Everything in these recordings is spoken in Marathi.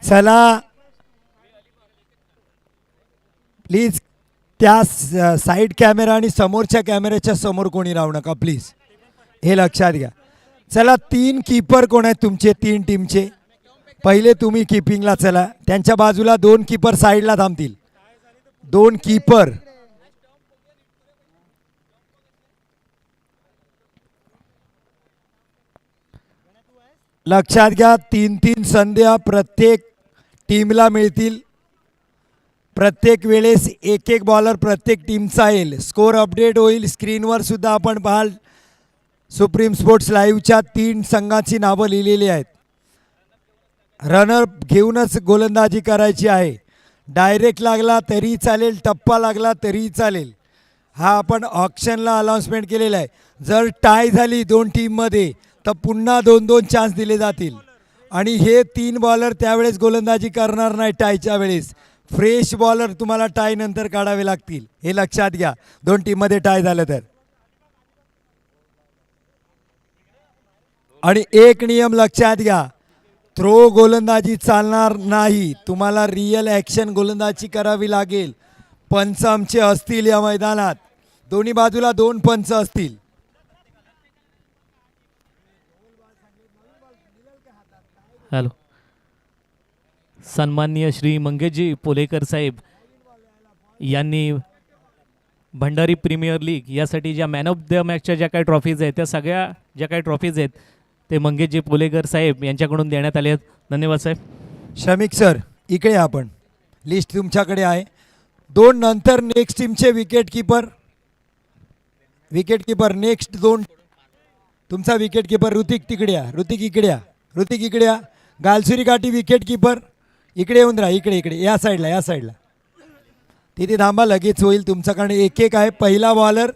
चला प्लीज त्या साईड कॅमेरा आणि समोरच्या कॅमेऱ्याच्या समोर कोणी राहू नका प्लीज, हे लक्षात घ्या. चला 3 कीपर कोण आहेत तुमचे 3 टीमचे? पहिले तुम्ही कीपिंगला चला, त्यांच्या बाजूला 2 कीपर साईडला थांबतील. 2 कीपर लक्षात घ्या. 3-3 संध्या प्रत्येक टीमला मिळतील. प्रत्येक वेळेस एक एक बॉलर प्रत्येक टीमचा येईल. स्कोर अपडेट होईल स्क्रीनवर सुद्धा आपण पाहाल. सुप्रीम स्पोर्ट्स लाईव्हच्या 3 संघाची नावं लिहिलेली आहेत. रनर घेऊनच गोलंदाजी करायची आहे. डायरेक्ट लागला तरी चालेल, टप्पा लागला तरी चालेल. हा आपण ऑप्शनला अनाउन्समेंट केलेला आहे. जर टाय झाली 2 टीममध्ये तर पुन्हा 2-2 चान्स दिले जातील. आणि हे 3 बॉलर त्यावेळेस गोलंदाजी करणार नाही टायच्या वेळेस. फ्रेश बॉलर तुम्हाला टाय नंतर काढावे लागतील, हे लक्षात घ्या 2 टीममध्ये टाय झालं तर. आणि एक नियम लक्षात घ्या, थ्रो गोलंदाजी चालणार नाही. तुम्हाला रिअल ॲक्शन गोलंदाजी करावी लागेल. पंच आमचे असतील या मैदानात, दोन्ही बाजूला 2 पंच असतील. हॅलो, सन्माननीय श्री मंगेशजी पोलेकर साहेब यांनी भंडारी प्रीमियर लीग यासाठी ज्या मॅन ऑफ द मॅचच्या ज्या काही ट्रॉफीज आहेत, त्या सगळ्या ज्या काही ट्रॉफीज आहेत ते मंगेशजी पोलेकर साहेब यांच्याकडून देण्यात आले आहेत. धन्यवाद साहेब. श्रमिक सर इकडे आपण, लिस्ट तुमच्याकडे आहे. 2 नंतर नेक्स्ट टीमचे विकेट किपर नेक्स्ट 2 तुमचा विकेट किपर ऋतिक तिकडे या, ऋतिक इकडे या. गालसुरी काठी विकेट किपर इकडे येऊन राहा, इकडे या साईडला तिथे थांबा, लगेच होईल तुमच्याकडे. एक आहे. पहिला बॉलर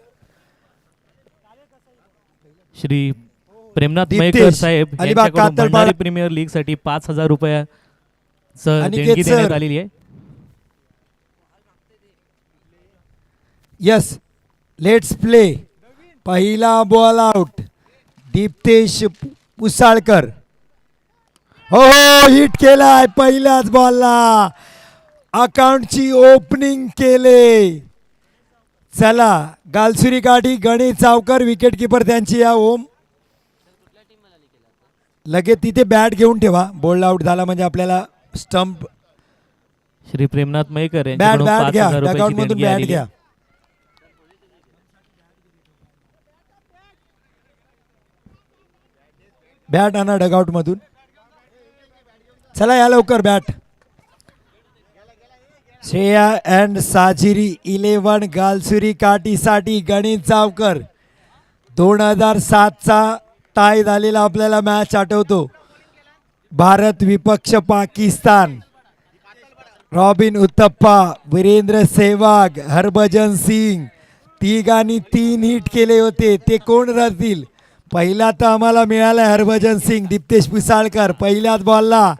श्री प्रेमनाथ मयेकर साहेब यांच्याकडून भंडारी प्रीमियर लीग साठी 5,000 रुपयाचं देणगी देण्यात आलेली आहे. Yes, let's play. पहिला बॉल आउट दीप्तेश पुसाळकर. हो, हिट केलाय पहिल्याच बॉलला. अकाउंटची ओपनिंग केले. चला, गालसुरी काठी गणेश चावकर विकेट किपर त्यांची या. ओम लगेच तिथे बॅट घेऊन ठेवा. बोल्ड आउट झाला म्हणजे आपल्याला स्टंप. श्री प्रेमनाथ मयेकर बॅट यांच्याकडून घ्या, 5,000 डगआउट रुपयाची मधून देणगी बॅट आलेली घ्या. आहे. बॅट आणा डगआउट मधून. चला या लवकर बॅट. श्रेया अँड साजिरी 11 गालसुरी काठीसाठी गणेश चावकर. 2007चा टाय झालेला आपल्याला मॅच आठवतो. भारत विपक्ष पाकिस्तान. रॉबिन उथप्पा, वीरेंद्र सहवाग, हरभजन सिंग तिघांनी 3 हिट केले होते. ते कोण राहतील? पहिला तर आम्हाला मिळालाय हरभजन सिंग. दीप्तेश पुसाळकर पहिल्याच बॉलला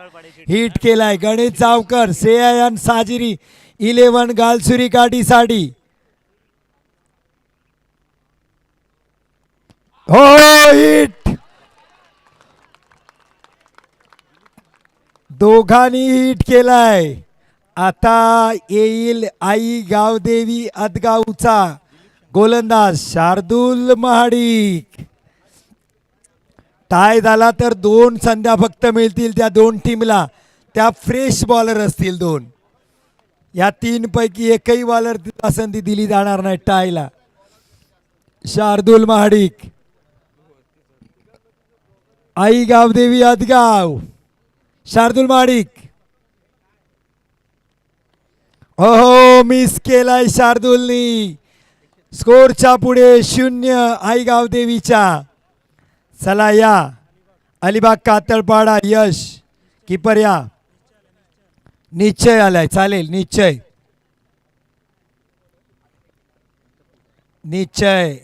हिट केलाय. गणेश चावकर, श्रेया अँड साजिरी 11 गालसुरी काठीसाठी. हो, हिट. दोघांनी हिट केलाय. आता येईल आई गावदेवी अदगावचा गोलंदाज शार्दूल महाडिक. टाय झाला तर 2 संध्या फक्त मिळतील त्या 2 टीमला. त्या फ्रेश बॉलर असतील 2. या 3 पैकी एकही बॉलर पसंती दिली जाणार नाही टायला. शार्दूल महाडिक, आई गावदेवी अदगाव. शार्दूल महाडिक. हो, मिस केलाय शार्दूलनी. स्कोरच्या पुढे 0 आई गावदेवीच्या. चला या. अलिबाग कातळपाडा यश कीपर या. निश्चय आलाय, चालेल. निश्चय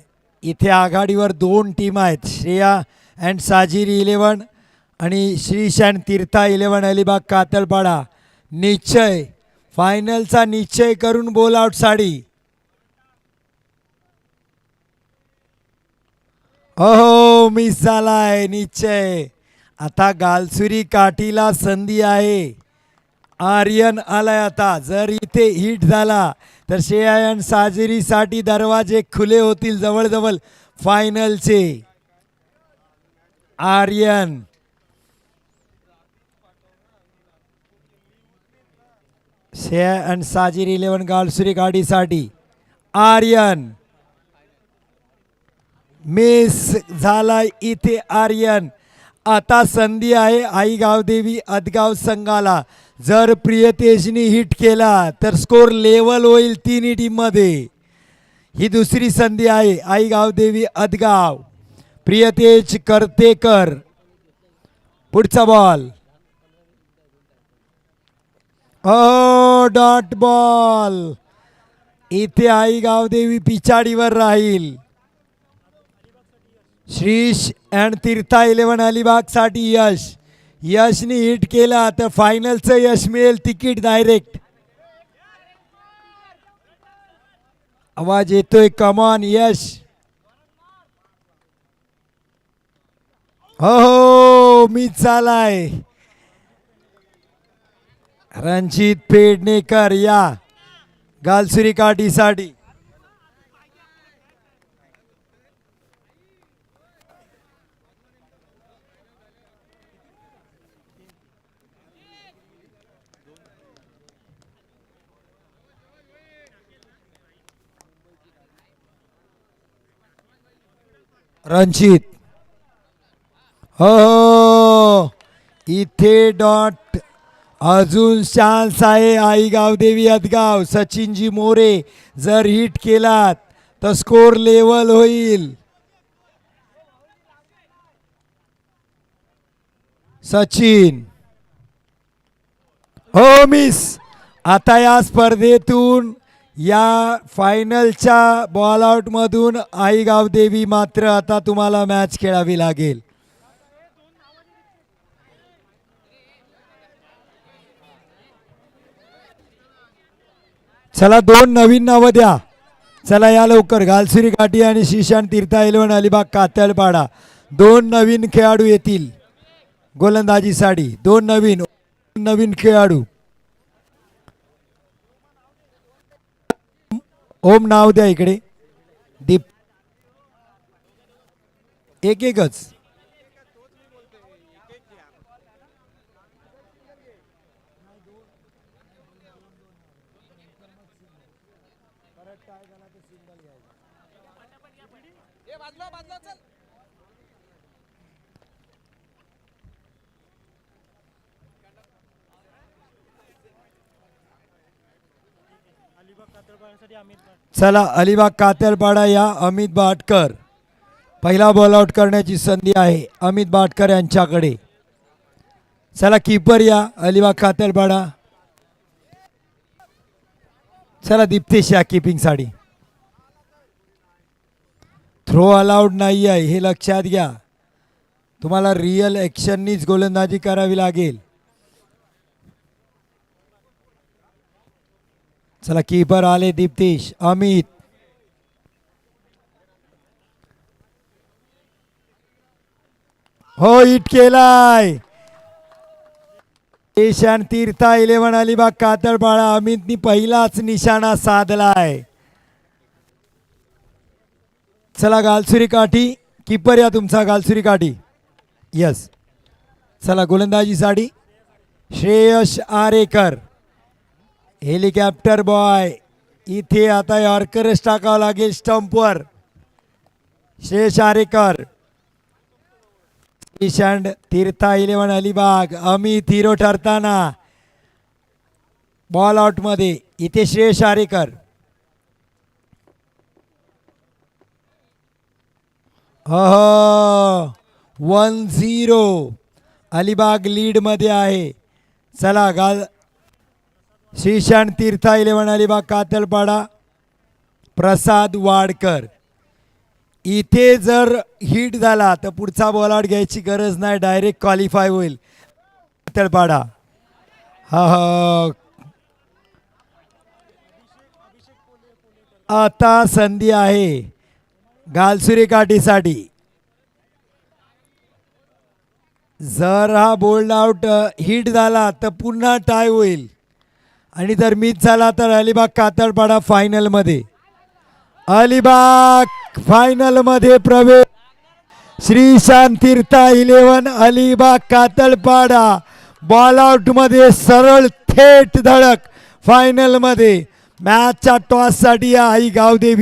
इथे आघाडीवर 2 टीम आहेत. श्रेया अँड साजिरी 11 आणि श्रीश अँड तीर्था 11 अलिबाग कातळपाडा. निश्चय फायनलचा निश्चय करून बॉल आउट साडी. हो मिस झालाय निश्चय. आता गालसुरी काठीला संधी आहे. आर्यन आलाय आता. जर इथे हिट झाला तर श्रेयान साजरीसाठी दरवाजे खुले होतील जवळजवळ फायनलचे. आर्यन श्रेया अँड साजिर 11 गालसुरी गाडीसाठी. आर्यन मिस झाला इथे आर्यन. आता संधी आहे आई गावदेवी अदगाव संघाला. जर प्रियतेशनी हिट केला तर स्कोर लेवल होईल तिन्ही टीममध्ये. ही दुसरी संधी आहे आई गावदेवी अदगाव. प्रियतेश करतेकर. पुढचा बॉल. Dot ball. इथे आई गावदेवी पिछाडीवर राहील. श्रीश अँड तीर्था 11 अलिबाग साठी यश. यशनी हिट केला तर फायनलचं यश मिळेल तिकीट डायरेक्ट. आवाज येतोय कमॉन यश. हो मीच चालाय. रणजित पेडणेकर या गालसुरी काठीसाठी. रणजित. हो इथे डॉट. अजून चान्स आहे आई गावदेवी अदगाव. सचिनजी मोरे जर हिट केलात तर स्कोर लेवल होईल. सचिन. हो मिस. आता या स्पर्धेतून या फायनलच्या बॉल आउट मधून आई गावदेवी मात्र आता तुम्हाला मॅच खेळावी लागेल. चला 2 नवीन नावं द्या. चला या लवकर. गालसुरी काठी आणि शिशान तीर्था 11 अलिबाग कातळपाडा 2 नवीन खेळाडू येतील गोलंदाजीसाठी. 2 नवीन खेळाडू. ओम नाव द्या इकडे. दीप. एकच. चला अलिबाग कातळपाडा या अमित बाटकर. पहिला बॉल आउट करण्याची संधी आहे अमित बाटकर यांच्याकडे. चला कीपर या अलिबाग कातळपाडा. चला दीप्तेश या किपिंग साठी. थ्रो अलाउड नाही आहे हे लक्षात घ्या. तुम्हाला रिअल ॲक्शननीच गोलंदाजी करावी लागेल. चला कीपर आले दीप्तेश. अमित. हो हिट केलाय. ईशान तीर्था 11 अलिबाग कातळपाडा. अमितनी पहिलाच निशाणा साधलाय. चला गालसुरी काठी. कीपर या तुमचा गालसुरी काठी. यस. चला गोलंदाजीसाठी श्रेयश आरेकर. Helicopter boy. इथे आता यॉर्करच टाकावं लागेल स्टंपवर. श्रेयश आरेकर. ईशान तीर्था 11 अलिबाग. अमित हिरो ठरताना बॉल आउट मध्ये. इथे श्रेयश आरेकर. 1-0 अलिबाग लीड मध्ये आहे. चला श्रीशान तीर्था 11 अलिबाग कातळपाडा. प्रसाद वाडकर. इथे जर हिट झाला तर पुढचा बॉल आउट घ्यायची गरज नाही. डायरेक्ट क्वालिफाय होईल कातळपाडा. आता संधी आहे गालसुरी काठीसाठी. जर हा बोल्ड आउट हिट झाला तर पुन्हा टाय होईल आणि जर मिस झाला तर अलिबाग कातळपाडा फायनलमध्ये. अलिबाग फायनलमध्ये प्रवेश. श्री शांतीर्था 11 अलिबाग कातळपाडा बॉल आउटमध्ये सरळ थेट धडक फायनलमध्ये. मॅचच्या टॉससाठी आई गावदेवी